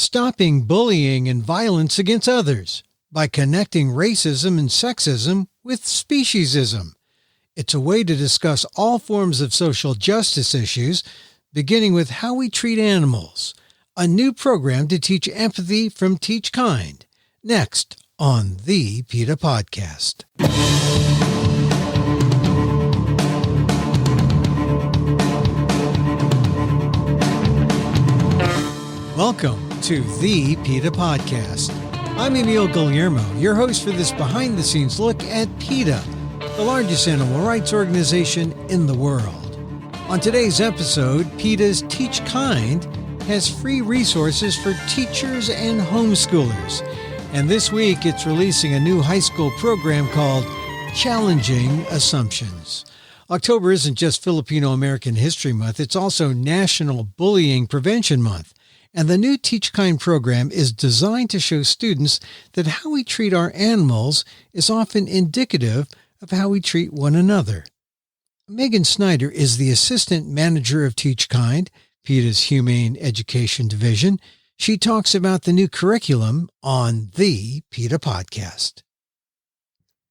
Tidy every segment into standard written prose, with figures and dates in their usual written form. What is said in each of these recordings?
stopping bullying and violence against others by connecting racism and sexism with speciesism. It's a way to discuss all forms of social justice issues, beginning with how we treat animals, a new program to teach empathy from TeachKind. Next on the PETA Podcast. Welcome to the PETA Podcast. I'm Emil Guillermo, your host for this behind-the-scenes look at PETA, the largest animal rights organization in the world. On today's episode, PETA's TeachKind has free resources for teachers and homeschoolers. And this week, it's releasing a new high school program called Challenging Assumptions. October isn't just Filipino American History Month, it's also National Bullying Prevention Month. And the new TeachKind program is designed to show students that how we treat our animals is often indicative of how we treat one another. Megan Snyder is the assistant manager of TeachKind, PETA's Humane Education Division. She talks about the new curriculum on the PETA Podcast.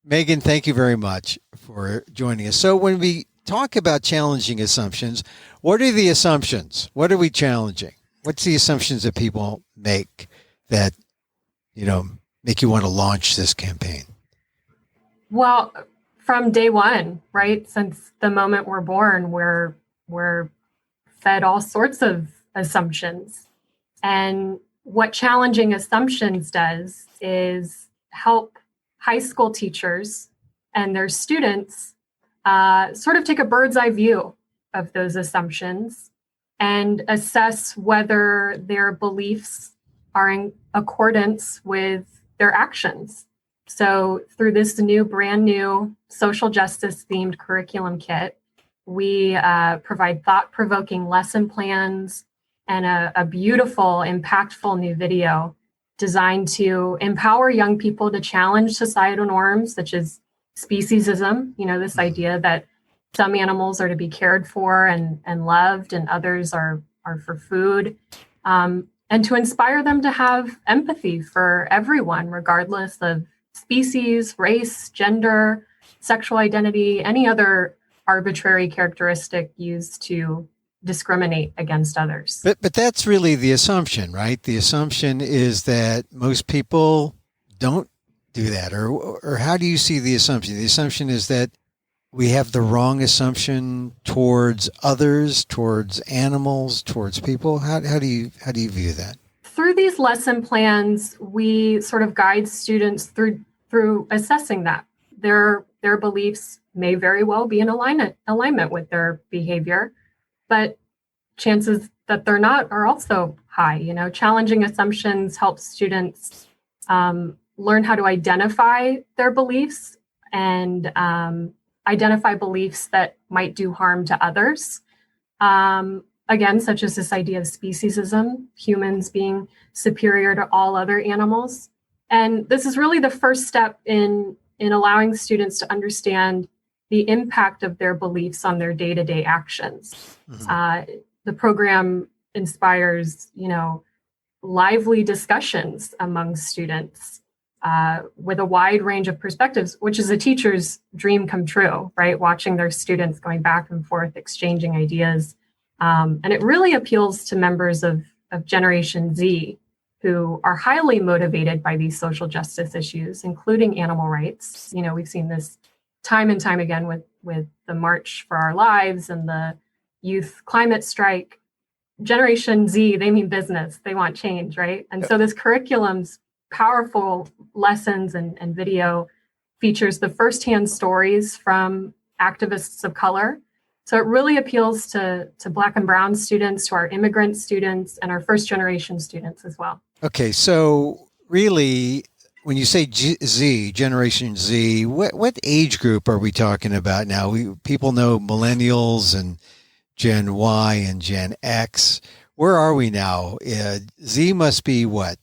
Megan, thank you very much for joining us. So when we talk about challenging assumptions, what are the assumptions? What are we challenging? What's the assumptions that people make that, make you want to launch this campaign? Well, from day one, right? Since the moment we're born, we're fed all sorts of assumptions. And what challenging assumptions does is help high school teachers and their students sort of take a bird's eye view of those assumptions and assess whether their beliefs are in accordance with their actions. So through this brand new social justice themed curriculum kit, we provide thought-provoking lesson plans and a beautiful, impactful new video designed to empower young people to challenge societal norms such as speciesism, this idea that some animals are to be cared for and loved, and others are for food, and to inspire them to have empathy for everyone, regardless of species, race, gender, sexual identity, any other arbitrary characteristic used to discriminate against others. But that's really the assumption, right? The assumption is that most people don't do that, or how do you see the assumption? The assumption is that we have the wrong assumption towards others, towards animals, towards people. How do you view that? Through these lesson plans, we sort of guide students through assessing that. Their beliefs may very well be in alignment with their behavior, but chances that they're not are also high. Challenging assumptions help students learn how to identify their beliefs and identify beliefs that might do harm to others. Again, such as this idea of speciesism, humans being superior to all other animals. And this is really the first step in allowing students to understand the impact of their beliefs on their day-to-day actions. Mm-hmm. The program inspires, lively discussions among students with a wide range of perspectives, which is a teacher's dream come true, right? Watching their students going back and forth, exchanging ideas. And it really appeals to members of Generation Z who are highly motivated by these social justice issues, including animal rights. We've seen this time and time again with the March for Our Lives and the youth climate strike. Generation Z, they mean business. They want change, right? And so this curriculum's powerful lessons and video features the firsthand stories from activists of color. So it really appeals to Black and Brown students, to our immigrant students, and our first generation students as well. Okay, so really, when you say Z, Generation Z, what age group are we talking about now? People know millennials and Gen Y and Gen X. Where are we now? Z must be what?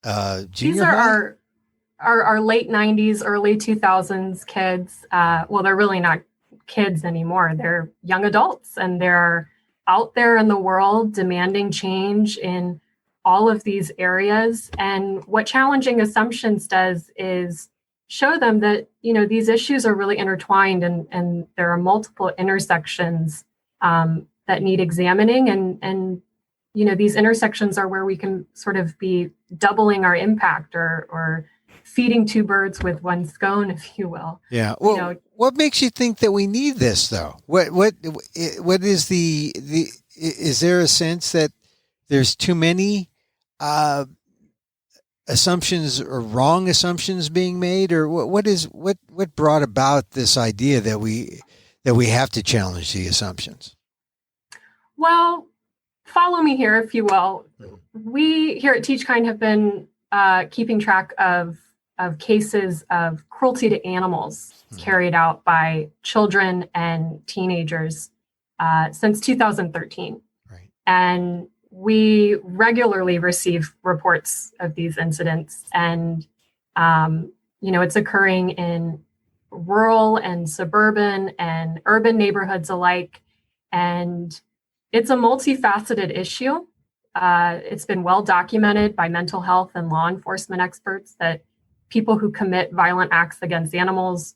These are our late 90s, early 2000s kids. Well, they're really not kids anymore. They're young adults, and they're out there in the world demanding change in all of these areas. And what challenging assumptions does is show them that, these issues are really intertwined, and there are multiple intersections that need examining. And these intersections are where we can sort of be doubling our impact or feeding two birds with one stone, if you will. Yeah. Well, what makes you think that we need this, though? What is is there a sense that there's too many assumptions or wrong assumptions being made, or what brought about this idea that we have to challenge the assumptions? Well, follow me here, if you will. We here at TeachKind have been keeping track of cases of cruelty to animals carried out by children and teenagers since 2013. Right. And we regularly receive reports of these incidents, and it's occurring in rural and suburban and urban neighborhoods alike. And it's a multifaceted issue. It's been well documented by mental health and law enforcement experts that people who commit violent acts against animals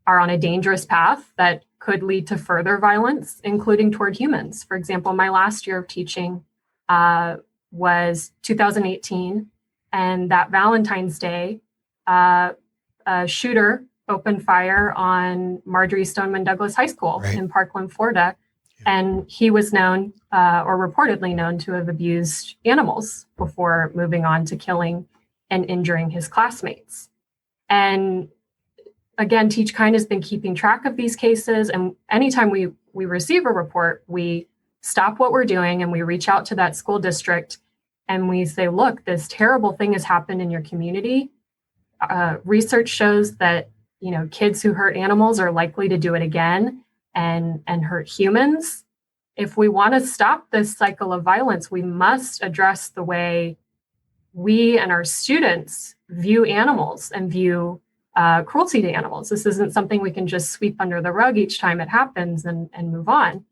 are on a dangerous path that could lead to further violence, including toward humans. For example, my last year of teaching was 2018, and that Valentine's Day, a shooter opened fire on Marjorie Stoneman Douglas High School in Parkland, Florida. And he was known or reportedly known to have abused animals before moving on to killing and injuring his classmates. And again, TeachKind has been keeping track of these cases. And anytime we receive a report, we stop what we're doing and we reach out to that school district and we say, look, this terrible thing has happened in your community. Research shows that, kids who hurt animals are likely to do it again and hurt humans. If we want to stop this cycle of violence, we must address the way we and our students view animals and view cruelty to animals. This isn't something we can just sweep under the rug each time it happens and move on.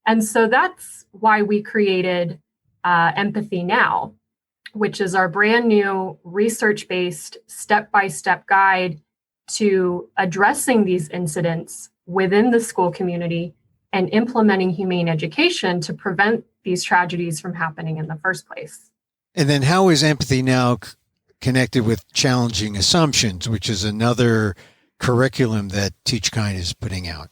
And so that's why we created Empathy Now, which is our brand new research-based step-by-step guide to addressing these incidents within the school community and implementing humane education to prevent these tragedies from happening in the first place. And then how is Empathy Now connected with Challenging Assumptions, which is another curriculum that TeachKind is putting out?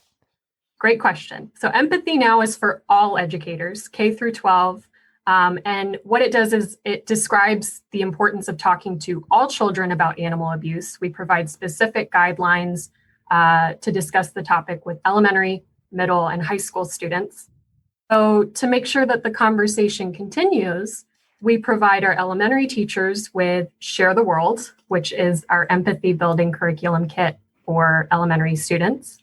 Great question. So Empathy Now is for all educators, K through 12. And what it does is it describes the importance of talking to all children about animal abuse. We provide specific guidelines to discuss the topic with elementary, middle, and high school students. So to make sure that the conversation continues, we provide our elementary teachers with Share the World, which is our empathy building curriculum kit for elementary students.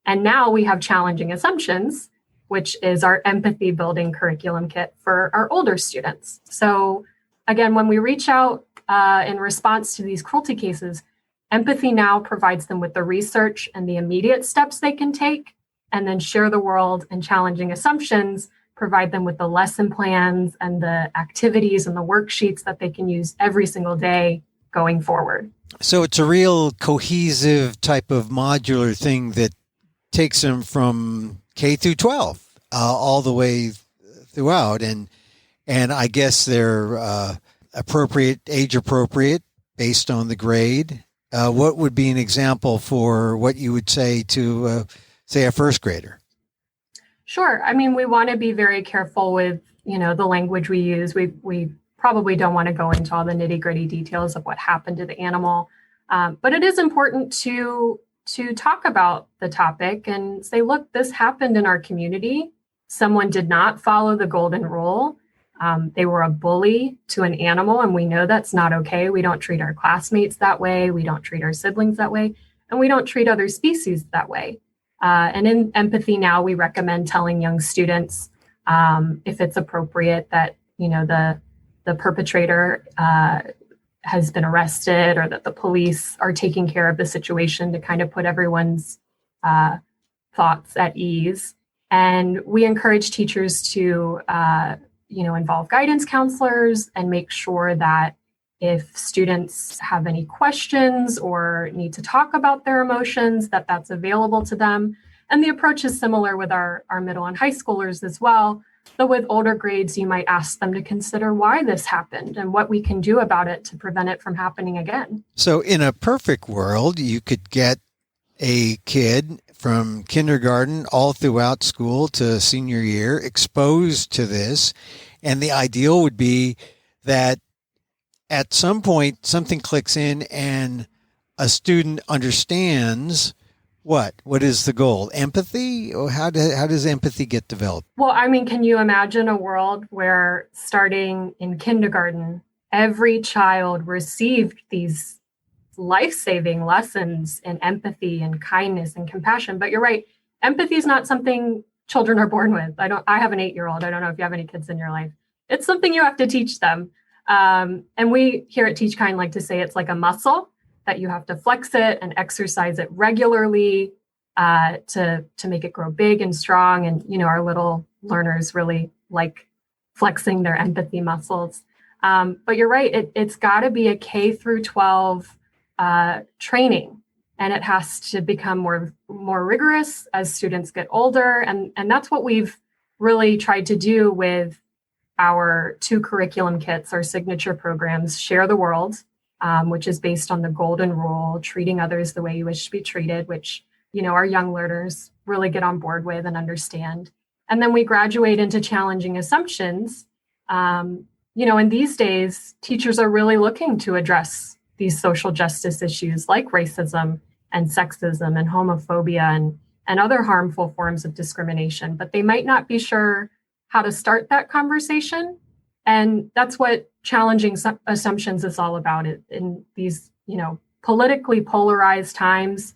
And now we have Challenging Assumptions, which is our empathy building curriculum kit for our older students. So again, when we reach out in response to these cruelty cases, Empathy Now provides them with the research and the immediate steps they can take, and then Share the World and Challenging Assumptions provide them with the lesson plans and the activities and the worksheets that they can use every single day going forward. So it's a real cohesive type of modular thing that takes them from K through 12 all the way throughout. And I guess they're age appropriate based on the grade. What would be an example for what you would say to, say, a first grader? Sure. I mean, we want to be very careful with, the language we use. We probably don't want to go into all the nitty-gritty details of what happened to the animal. But it is important to talk about the topic and say, look, this happened in our community. Someone did not follow the golden rule. They were a bully to an animal, and we know that's not okay. We don't treat our classmates that way. We don't treat our siblings that way. And we don't treat other species that way. And in Empathy Now, we recommend telling young students, if it's appropriate, that, the perpetrator has been arrested or that the police are taking care of the situation to kind of put everyone's thoughts at ease. And we encourage teachers to involve guidance counselors and make sure that if students have any questions or need to talk about their emotions, that's available to them. And the approach is similar with our middle and high schoolers as well. Though with older grades, you might ask them to consider why this happened and what we can do about it to prevent it from happening again. So in a perfect world, you could get a kid from kindergarten all throughout school to senior year exposed to this. And the ideal would be that at some point something clicks in and a student understands what is the goal? Empathy? Or how does empathy get developed? Well, I mean, can you imagine a world where starting in kindergarten, every child received these life-saving lessons in empathy and kindness and compassion? But you're right. Empathy is not something children are born with. I have an 8-year-old. I don't know if you have any kids in your life. It's something you have to teach them. And we here at TeachKind like to say it's like a muscle that you have to flex it and exercise it regularly to make it grow big and strong. And, our little learners really like flexing their empathy muscles. But you're right. It's got to be a K through 12 training, and it has to become more rigorous as students get older. And that's what we've really tried to do with our 2 curriculum kits, our signature programs, Share the World, which is based on the golden rule, treating others the way you wish to be treated, which, our young learners really get on board with and understand. And then we graduate into challenging assumptions. And these days, teachers are really looking to address these social justice issues like racism and sexism and homophobia and other harmful forms of discrimination, but they might not be sure how to start that conversation. And that's what challenging assumptions is all about. In these, politically polarized times,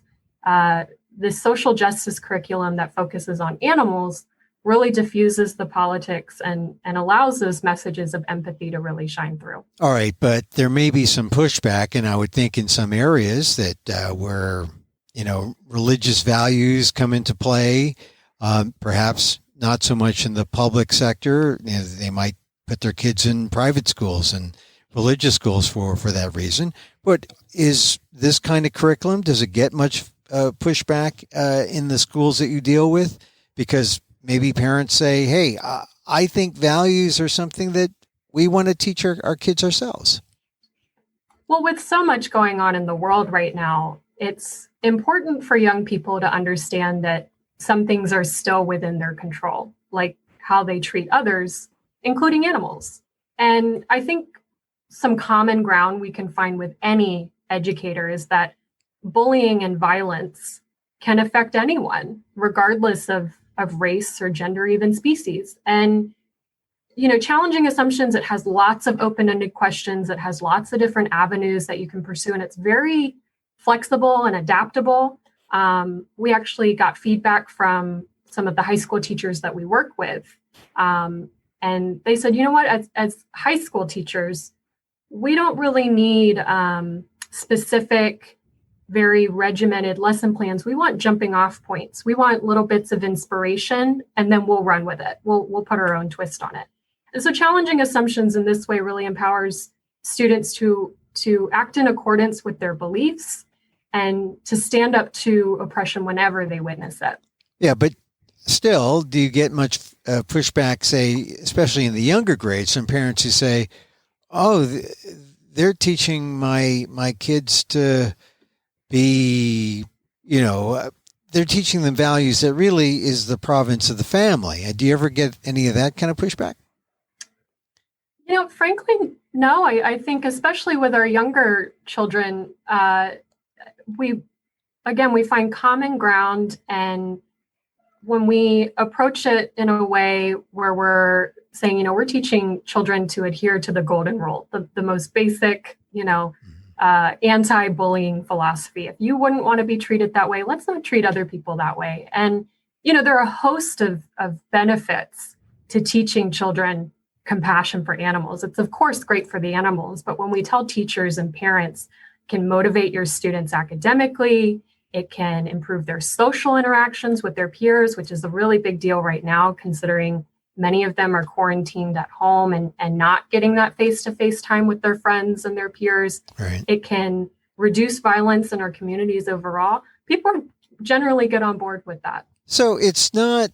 this social justice curriculum that focuses on animals really diffuses the politics and allows those messages of empathy to really shine through. All right, but there may be some pushback, and I would think in some areas that where, religious values come into play, perhaps not so much in the public sector. They might put their kids in private schools and religious schools for that reason. But is this kind of curriculum, does it get much pushback in the schools that you deal with? Because maybe parents say, hey, I think values are something that we want to teach our kids ourselves. Well, with so much going on in the world right now, it's important for young people to understand that some things are still within their control, like how they treat others, including animals. And I think some common ground we can find with any educator is that bullying and violence can affect anyone, regardless of race or gender, even species. And, challenging assumptions, it has lots of open-ended questions. It has lots of different avenues that you can pursue, and it's very flexible and adaptable. We actually got feedback from some of the high school teachers that we work with. And they said, you know what, as high school teachers, we don't really need specific, very regimented lesson plans. We want jumping off points. We want little bits of inspiration, and then we'll run with it. We'll put our own twist on it. And so challenging assumptions in this way really empowers students to act in accordance with their beliefs and to stand up to oppression whenever they witness it. Yeah, but still, do you get much pushback, say, especially in the younger grades, some parents who say, oh, they're teaching my kids to be, they're teaching them values that really is the province of the family. Do you ever get any of that kind of pushback? Frankly, no. I think especially with our younger children, we find common ground, and when we approach it in a way where we're saying, we're teaching children to adhere to the golden rule, the most basic, anti-bullying philosophy. If you wouldn't want to be treated that way, let's not treat other people that way. And, there are a host of benefits to teaching children compassion for animals. It's of course great for the animals, but when we tell teachers and parents, it can motivate your students academically, it can improve their social interactions with their peers, which is a really big deal right now, considering Many of them are quarantined at home and not getting that face-to-face time with their friends and their peers. Right. It can reduce violence in our communities overall. People generally get on board with that. So it's not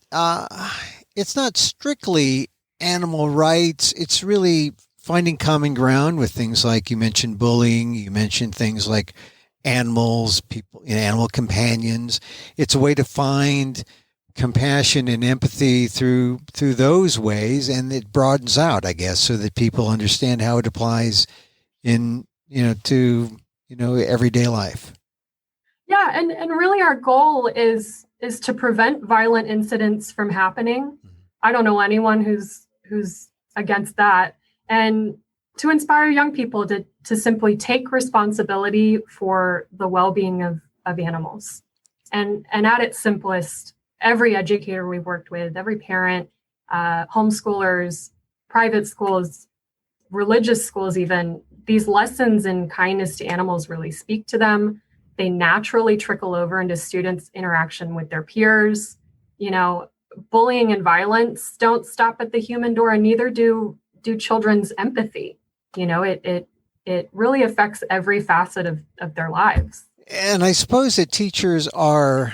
strictly animal rights. It's really finding common ground with things like, you mentioned bullying, you mentioned things like animals, people, animal companions. It's a way to find compassion and empathy through those ways, and it broadens out, I guess, so that people understand how it applies in to everyday life. Yeah, and really our goal is to prevent violent incidents from happening. I don't know anyone who's against that, and to inspire young people to simply take responsibility for the well-being of animals. And at its simplest, every educator we've worked with, every parent, homeschoolers, private schools, religious schools even, these lessons in kindness to animals really speak to them. They naturally trickle over into students' interaction with their peers. Bullying and violence don't stop at the human door, and neither do children's empathy. It really affects every facet of their lives. And I suppose that teachers are,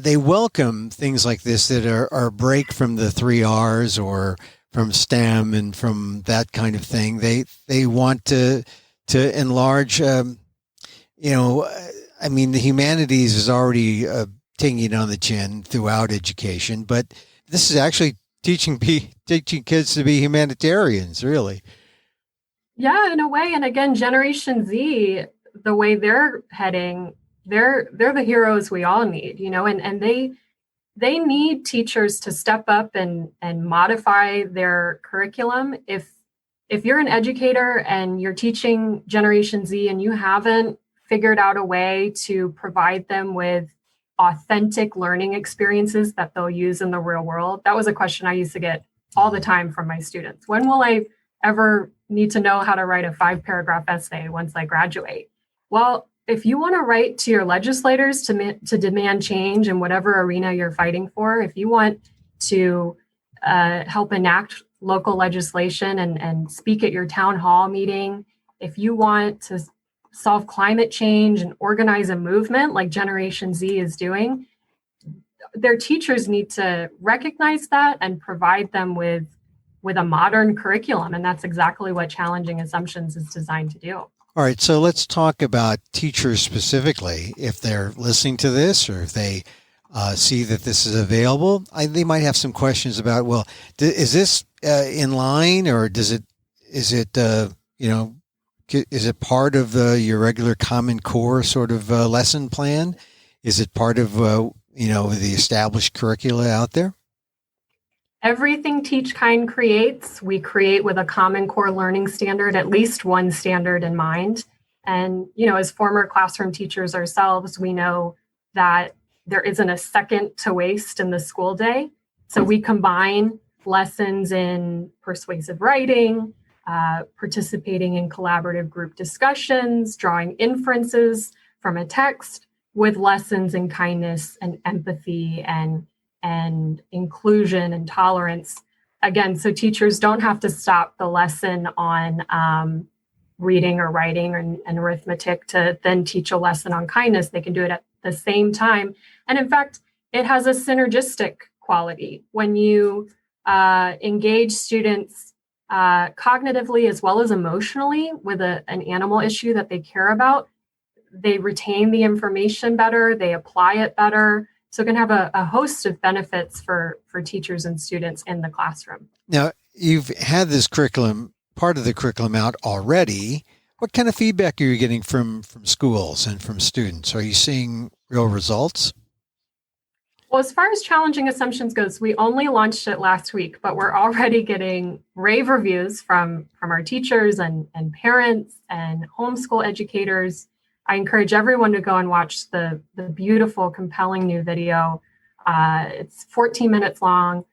they welcome things like this that are a break from the 3 R's or from STEM and from that kind of thing. They want to enlarge, the humanities is already taking it on the chin throughout education, but this is actually teaching kids to be humanitarians, really. Yeah, in a way. And again, Generation Z, the way they're heading, they're the heroes we all need, and they need teachers to step up and modify their curriculum. If you're an educator and you're teaching Generation Z and you haven't figured out a way to provide them with authentic learning experiences that they'll use in the real world. That was a question I used to get all the time from my students. When will I ever need to know how to write a 5-paragraph essay once I graduate? Well, if you want to write to your legislators to demand change in whatever arena you're fighting for, if you want to help enact local legislation and speak at your town hall meeting, if you want to solve climate change and organize a movement like Generation Z is doing, their teachers need to recognize that and provide them with a modern curriculum. And that's exactly what Challenging Assumptions is designed to do. All right. So let's talk about teachers specifically. If they're listening to this or if they see that this is available, they might have some questions about, well, is this in line, or is it part of your regular Common Core sort of lesson plan? Is it part of, the established curricula out there? Everything TeachKind creates, we create with a Common Core learning standard, at least one standard in mind. And, as former classroom teachers ourselves, we know that there isn't a second to waste in the school day. So we combine lessons in persuasive writing, participating in collaborative group discussions, drawing inferences from a text, with lessons in kindness and empathy and inclusion and tolerance. Again, so teachers don't have to stop the lesson on reading or writing and arithmetic to then teach a lesson on kindness. They can do it at the same time. And in fact, it has a synergistic quality. When you engage students cognitively as well as emotionally with an animal issue that they care about, they retain the information better, they apply it better. So it can have a host of benefits for teachers and students in the classroom. Now, you've had this curriculum, part of the curriculum out already. What kind of feedback are you getting from schools and from students? Are you seeing real results? Well, as far as Challenging Assumptions goes, we only launched it last week, but we're already getting rave reviews from our teachers and parents and homeschool educators. I encourage everyone to go and watch the beautiful, compelling new video. It's 14 minutes long.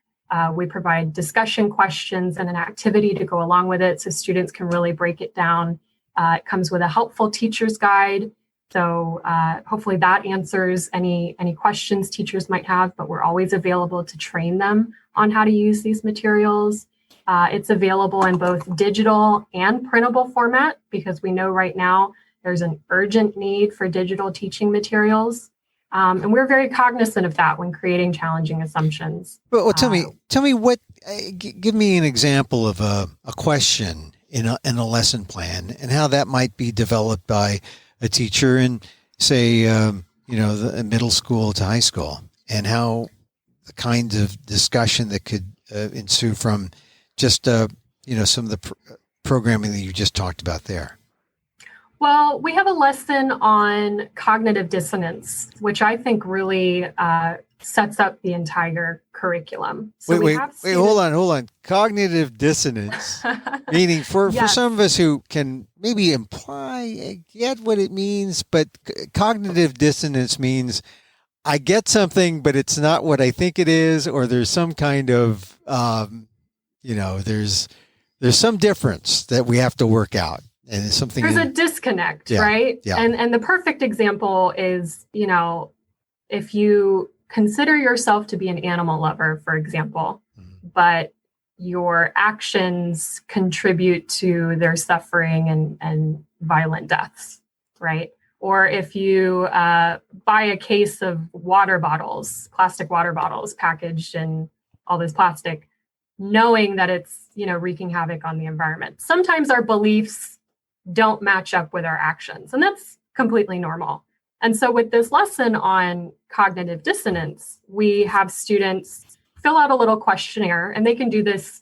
We provide discussion questions and an activity to go along with it so students can really break it down. It comes with a helpful teacher's guide. So hopefully that answers any questions teachers might have, but we're always available to train them on how to use these materials. It's available in both digital and printable format, because we know right now there's an urgent need for digital teaching materials. And we're very cognizant of that when creating challenging assumptions. Well, tell me what, give me an example of a question in a lesson plan and how that might be developed by a teacher in, say, the middle school to high school, and how the kinds of discussion that could ensue from just, some of the programming that you just talked about there. Well, we have a lesson on cognitive dissonance, which I think really sets up the entire curriculum. So wait, hold on. Cognitive dissonance, meaning for some of us who can maybe get what it means, but cognitive dissonance means I get something, but it's not what I think it is, or there's some kind of, there's some difference that we have to work out. And it's something there's a disconnect, right? Yeah. And the perfect example is, if you consider yourself to be an animal lover, for example, but your actions contribute to their suffering and violent deaths, right? Or if you buy a case of plastic water bottles packaged in all this plastic, knowing that it's, wreaking havoc on the environment. Sometimes our beliefs don't match up with our actions, and that's completely normal. And so with this lesson on cognitive dissonance, we have students fill out a little questionnaire, and they can do this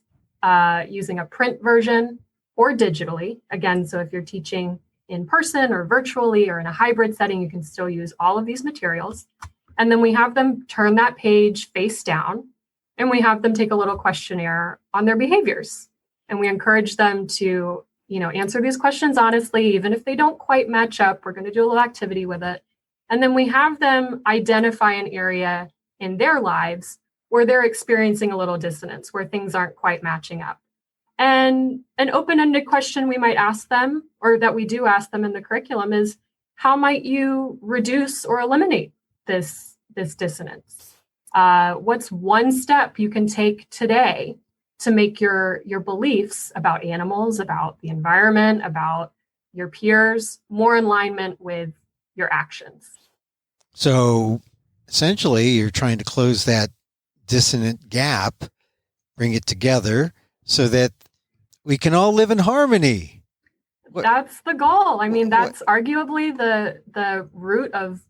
using a print version or digitally. Again, so if you're teaching in person or virtually or in a hybrid setting, you can still use all of these materials. And then we have them turn that page face down, and we have them take a little questionnaire on their behaviors. And we encourage them to answer these questions honestly, even if they don't quite match up. We're going to do a little activity with it. And then we have them identify an area in their lives where they're experiencing a little dissonance, where things aren't quite matching up. And an open-ended question we might ask them, or that we do ask them in the curriculum, is how might you reduce or eliminate this dissonance? What's one step you can take today to make your beliefs about animals, about the environment, about your peers more in alignment with your actions? So essentially, you're trying to close that dissonant gap, bring it together so that we can all live in harmony. That's the goal. I mean, that's arguably the root of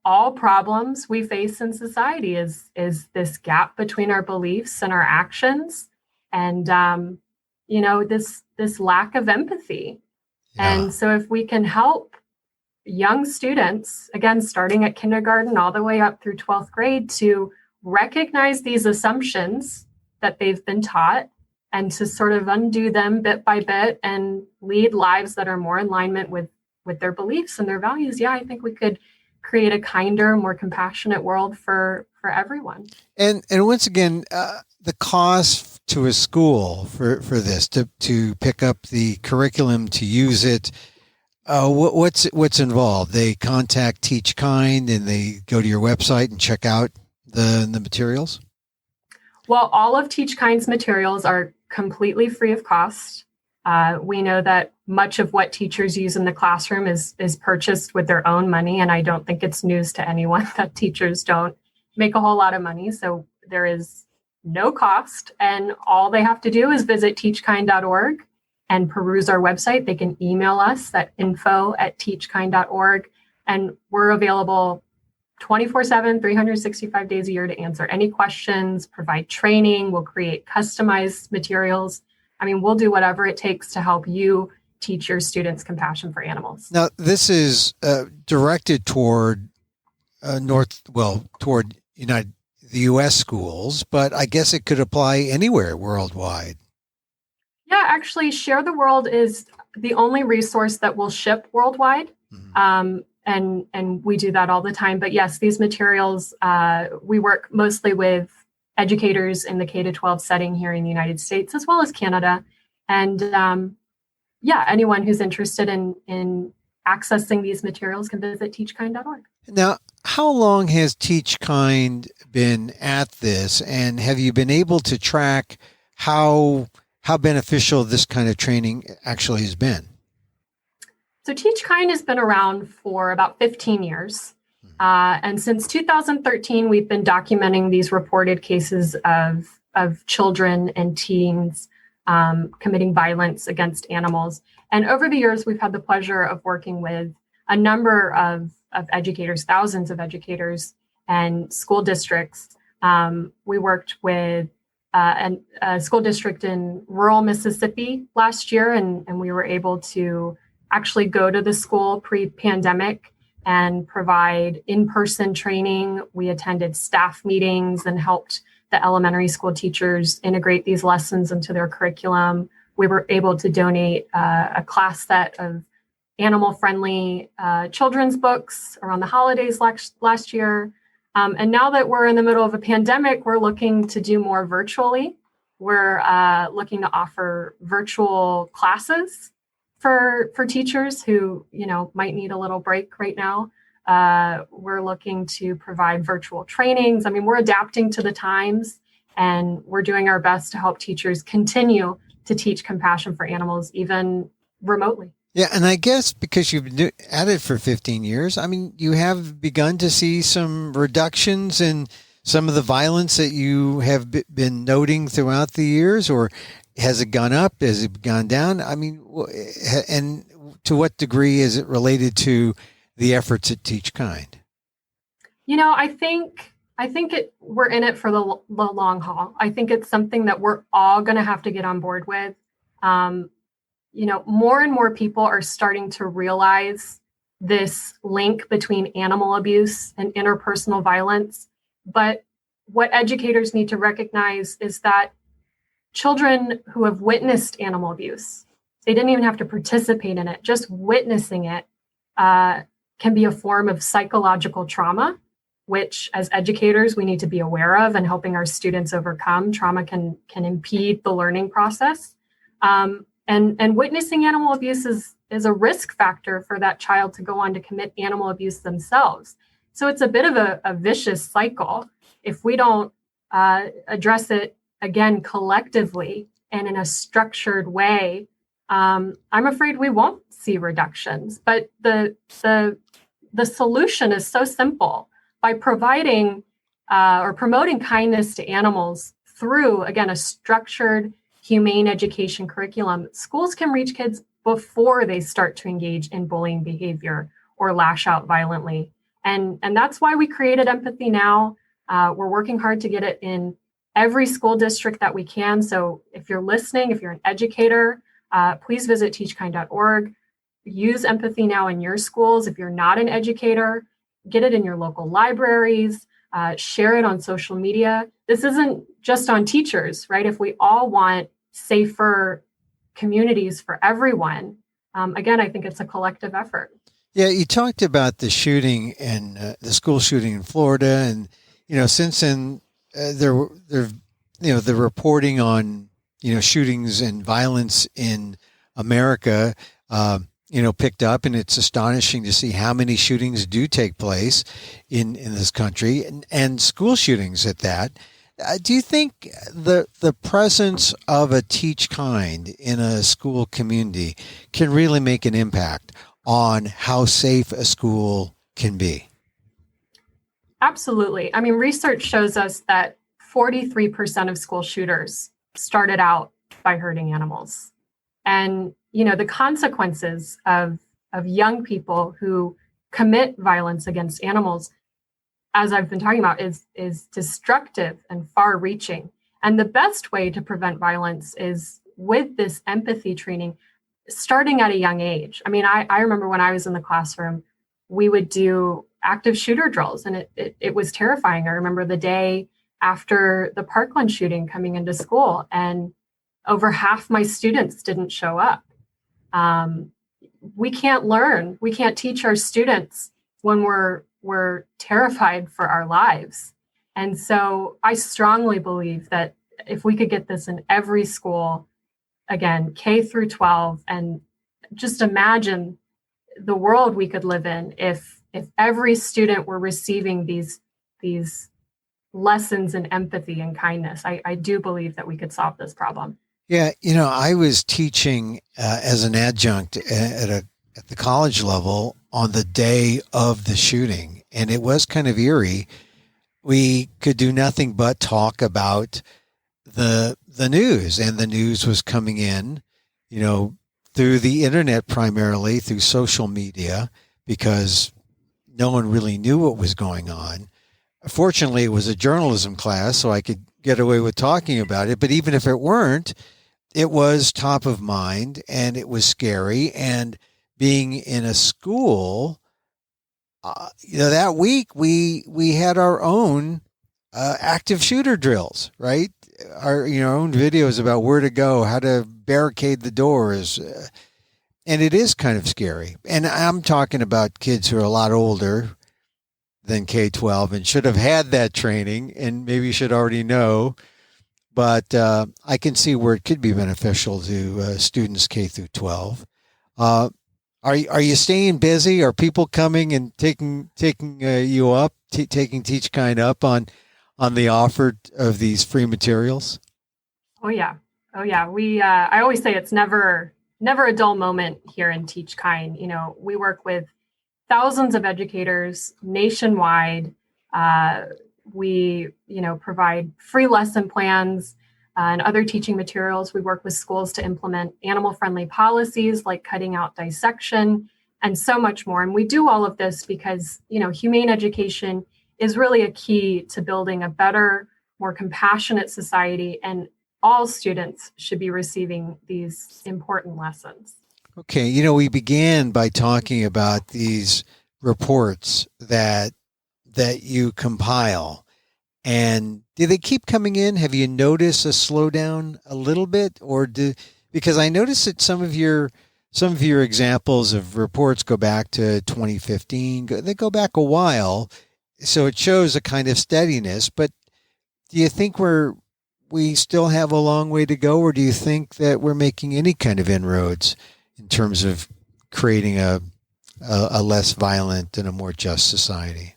all problems we face in society is this gap between our beliefs and our actions. And, this lack of empathy. Yeah. And so if we can help young students, again, starting at kindergarten all the way up through 12th grade, to recognize these assumptions that they've been taught and to sort of undo them bit by bit and lead lives that are more in alignment with their beliefs and their values, I think we could create a kinder, more compassionate world for everyone. And once again, the cost to a school for this to pick up the curriculum, to use it, what's involved? They contact TeachKind and they go to your website and check out the materials? Well, all of TeachKind's materials are completely free of cost. We know that much of what teachers use in the classroom is purchased with their own money, and I don't think it's news to anyone that teachers don't make a whole lot of money. So there is no cost, and all they have to do is visit teachkind.org and peruse our website. They can email us at info@teachkind.org, and we're available 24/7, 365 days a year to answer any questions, provide training. We'll create customized materials. I mean, we'll do whatever it takes to help you teach your students compassion for animals. Now, this is directed toward the U.S. schools, but I guess it could apply anywhere worldwide. Yeah, actually, Share the World is the only resource that will ship worldwide. Mm-hmm. And we do that all the time. But yes, these materials, we work mostly with educators in the K-12 setting here in the United States, as well as Canada. And anyone who's interested in accessing these materials can visit teachkind.org. Now, how long has TeachKind been at this, and have you been able to track how beneficial this kind of training actually has been? So TeachKind has been around for about 15 years. And since 2013, we've been documenting these reported cases of children and teens committing violence against animals. And over the years, we've had the pleasure of working with a number of educators, thousands of educators and school districts. We worked with a school district in rural Mississippi last year, and we were able to actually go to the school pre-pandemic and provide in-person training. We attended staff meetings and helped the elementary school teachers integrate these lessons into their curriculum. We were able to donate a class set of animal-friendly children's books around the holidays last year. And now that we're in the middle of a pandemic, we're looking to do more virtually. We're looking to offer virtual classes for teachers who, might need a little break right now. We're looking to provide virtual trainings. I mean, we're adapting to the times, and we're doing our best to help teachers continue to teach compassion for animals, even remotely. Yeah, and I guess because you've been at it for 15 years, I mean, you have begun to see some reductions in some of the violence that you have been noting throughout the years, or has it gone up? Has it gone down? I mean, and to what degree is it related to the efforts at TeachKind? I think we're in it for the long haul. I think it's something that we're all going to have to get on board with. More and more people are starting to realize this link between animal abuse and interpersonal violence. But what educators need to recognize is that children who have witnessed animal abuse, they didn't even have to participate in it, just witnessing it can be a form of psychological trauma, which as educators, we need to be aware of and helping our students overcome. Trauma can impede the learning process. And witnessing animal abuse is a risk factor for that child to go on to commit animal abuse themselves. So it's a bit of a vicious cycle if we don't address it, again, collectively and in a structured way. I'm afraid we won't see reductions. But the solution is so simple. By providing or promoting kindness to animals through, again, a structured, humane education curriculum, schools can reach kids before they start to engage in bullying behavior or lash out violently. And that's why we created Empathy Now. We're working hard to get it in every school district that we can. So if you're listening, if you're an educator, please visit teachkind.org. Use Empathy Now in your schools. If you're not an educator, get it in your local libraries, share it on social media. This isn't just on teachers, right? If we all want safer communities for everyone, again, I think it's a collective effort. Yeah, you talked about the shooting and the school shooting in Florida, and since then the reporting on shootings and violence in America picked up, and it's astonishing to see how many shootings do take place in this country, and school shootings at that. Do you think the presence of a TeachKind in a school community can really make an impact on how safe a school can be? Absolutely. I mean, research shows us that 43% of school shooters started out by hurting animals. And, the consequences of young people who commit violence against animals, as I've been talking about, is destructive and far-reaching. And the best way to prevent violence is with this empathy training, starting at a young age. I mean, I remember when I was in the classroom, we would do active shooter drills, and it was terrifying. I remember the day after the Parkland shooting coming into school, and over half my students didn't show up. We can't learn. We can't teach our students when we're terrified for our lives. And so I strongly believe that if we could get this in every school, again, K through 12, and just imagine the world we could live in if every student were receiving these lessons in empathy and kindness. I do believe that we could solve this problem. Yeah, I was teaching as an adjunct at the college level on the day of the shooting, and it was kind of eerie. We could do nothing but talk about the news, and the news was coming in, through the internet, primarily through social media, because no one really knew what was going on. Fortunately, it was a journalism class, so I could get away with talking about it. But even if it weren't, it was top of mind, and it was scary. And being in a school, that week we had our own active shooter drills, right? Our own videos about where to go, how to barricade the doors, and it is kind of scary. And I'm talking about kids who are a lot older than K-12 and should have had that training and maybe should already know. But I can see where it could be beneficial to students K through 12. Are you staying busy? Are people coming and taking you up, taking TeachKind up on the offer of these free materials? Oh yeah. We I always say it's never a dull moment here in TeachKind. We work with thousands of educators nationwide. We provide free lesson plans and other teaching materials. We work with schools to implement animal-friendly policies like cutting out dissection and so much more. And we do all of this because, humane education is really a key to building a better, more compassionate society, and all students should be receiving these important lessons. Okay, we began by talking about these reports that you compile. And do they keep coming in? Have you noticed a slowdown a little bit, because I noticed that some of your examples of reports go back to 2015. They go back a while, so it shows a kind of steadiness. But do you think we still have a long way to go, or do you think that we're making any kind of inroads in terms of creating a less violent and a more just society?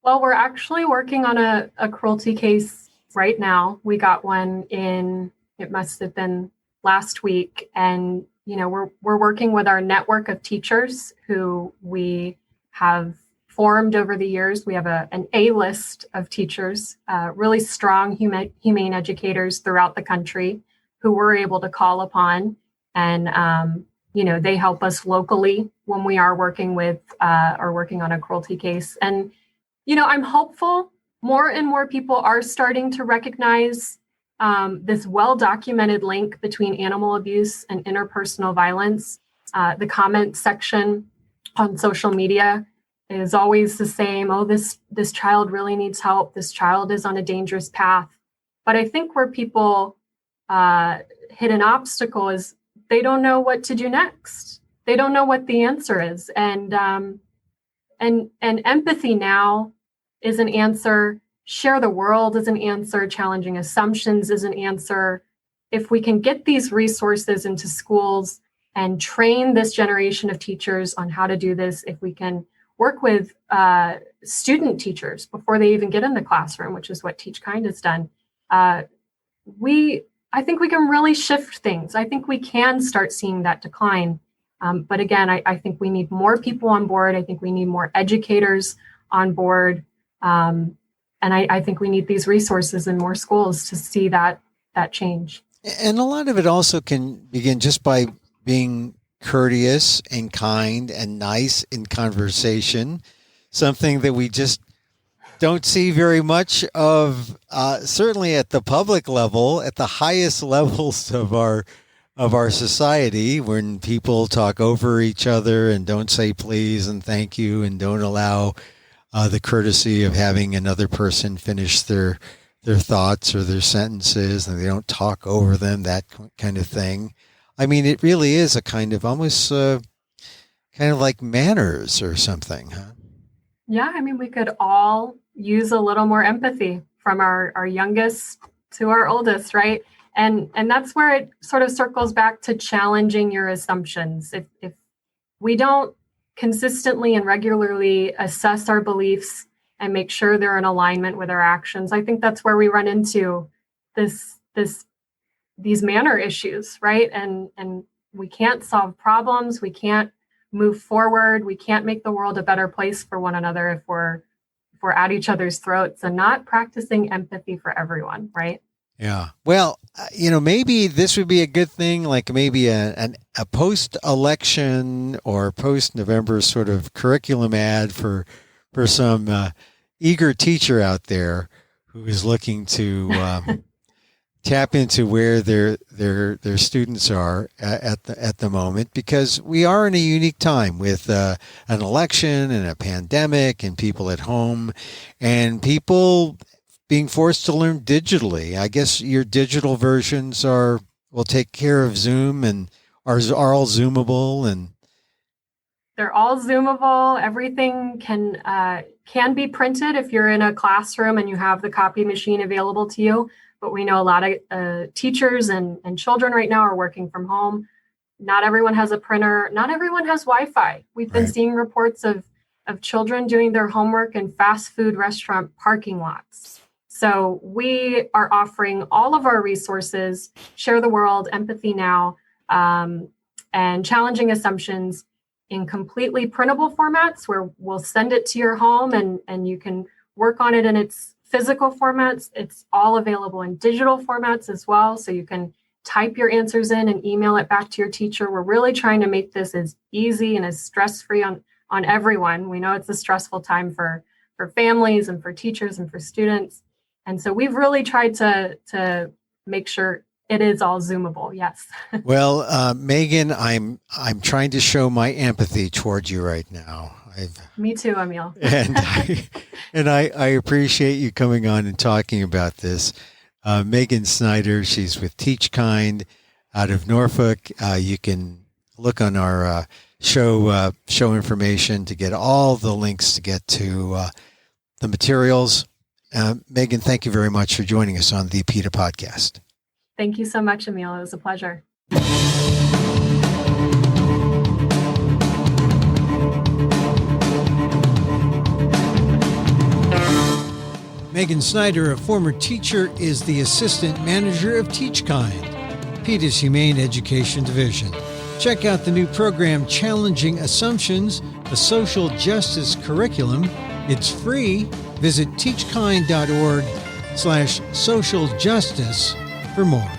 Well, we're actually working on a cruelty case right now. We got one it must have been last week. And, we're working with our network of teachers who we have formed over the years. We have an A-list of teachers, really strong humane educators throughout the country who we're able to call upon. And, they help us locally when we are working with or working on a cruelty case. And I'm hopeful more and more people are starting to recognize this well-documented link between animal abuse and interpersonal violence. The comment section on social media is always the same. Oh, this child really needs help. This child is on a dangerous path. But I think where people hit an obstacle is they don't know what to do next. They don't know what the answer is. And empathy now is an answer. Share the world is an answer. Challenging assumptions is an answer. If we can get these resources into schools and train this generation of teachers on how to do this, if we can work with student teachers before they even get in the classroom, which is what TeachKind has done, I think we can really shift things. I think we can start seeing that decline. But again, I think we need more people on board. I think we need more educators on board. And I think we need these resources in more schools to see that change. And a lot of it also can begin just by being courteous and kind and nice in conversation, something that we just don't see very much of, certainly at the public level, at the highest levels of our society, when people talk over each other and don't say please and thank you and don't allow the courtesy of having another person finish their thoughts or their sentences, and they don't talk over them, that kind of thing. I mean, it really is a kind of almost kind of like manners or something, huh? Yeah, I mean, we could all use a little more empathy from our youngest to our oldest, right? And that's where it sort of circles back to challenging your assumptions. If we don't consistently and regularly assess our beliefs and make sure they're in alignment with our actions, I think that's where we run into these manner issues, right? And we can't solve problems. We can't move forward. We can't make the world a better place for one another if we're at each other's throats and not practicing empathy for everyone, right? Yeah. Well, maybe this would be a good thing, like maybe a post-election or post-November sort of curriculum ad for some eager teacher out there who is looking to tap into where their students are at the moment, because we are in a unique time with an election and a pandemic and people at home and people being forced to learn digitally. I guess your digital versions will take care of Zoom and are all Zoomable, and they're all Zoomable. Everything can be printed if you're in a classroom and you have the copy machine available to you. But we know a lot of teachers and children right now are working from home. Not everyone has a printer. Not everyone has Wi-Fi. We've been seeing reports of children doing their homework in fast food restaurant parking lots. So we are offering all of our resources, Share the World, Empathy Now, and Challenging Assumptions in completely printable formats where we'll send it to your home and you can work on it in its physical formats. It's all available in digital formats as well. So you can type your answers in and email it back to your teacher. We're really trying to make this as easy and as stress-free on everyone. We know it's a stressful time for families and for teachers and for students. And so we've really tried to make sure it is all Zoomable. Yes. Well, Megan, I'm trying to show my empathy towards you right now. Me too, Emil. and I appreciate you coming on and talking about this. Megan Snyder, she's with TeachKind out of Norfolk. You can look on our show information to get all the links to get to the materials. Megan, thank you very much for joining us on the PETA Podcast. Thank you so much, Emil. It was a pleasure. Megan Snyder, a former teacher, is the assistant manager of TeachKind, PETA's Humane Education Division. Check out the new program, Challenging Assumptions, a social justice curriculum. It's free. Visit teachkind.org/social justice for more.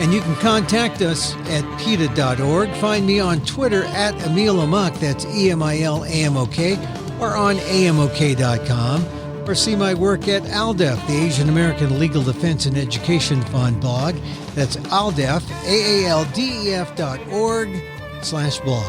And you can contact us at PETA.org. Find me on Twitter at Emil Amok, that's EMILAMOK, or on AMOK.com, or see my work at ALDEF, the Asian American Legal Defense and Education Fund blog. That's ALDEF, AALDEF.org/blog.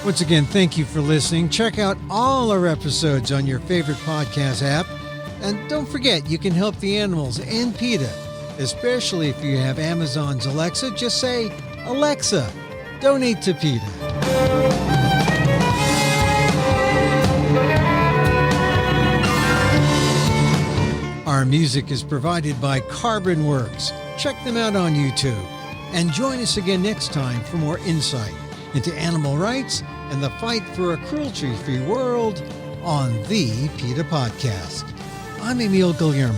Once again, thank you for listening. Check out all our episodes on your favorite podcast app. And don't forget, you can help the animals and PETA, especially if you have Amazon's Alexa. Just say, Alexa, donate to PETA. Our music is provided by Carbon Works. Check them out on YouTube. And join us again next time for more insight into animal rights and the fight for a cruelty-free world on the PETA Podcast. I'm Emil Guillermo.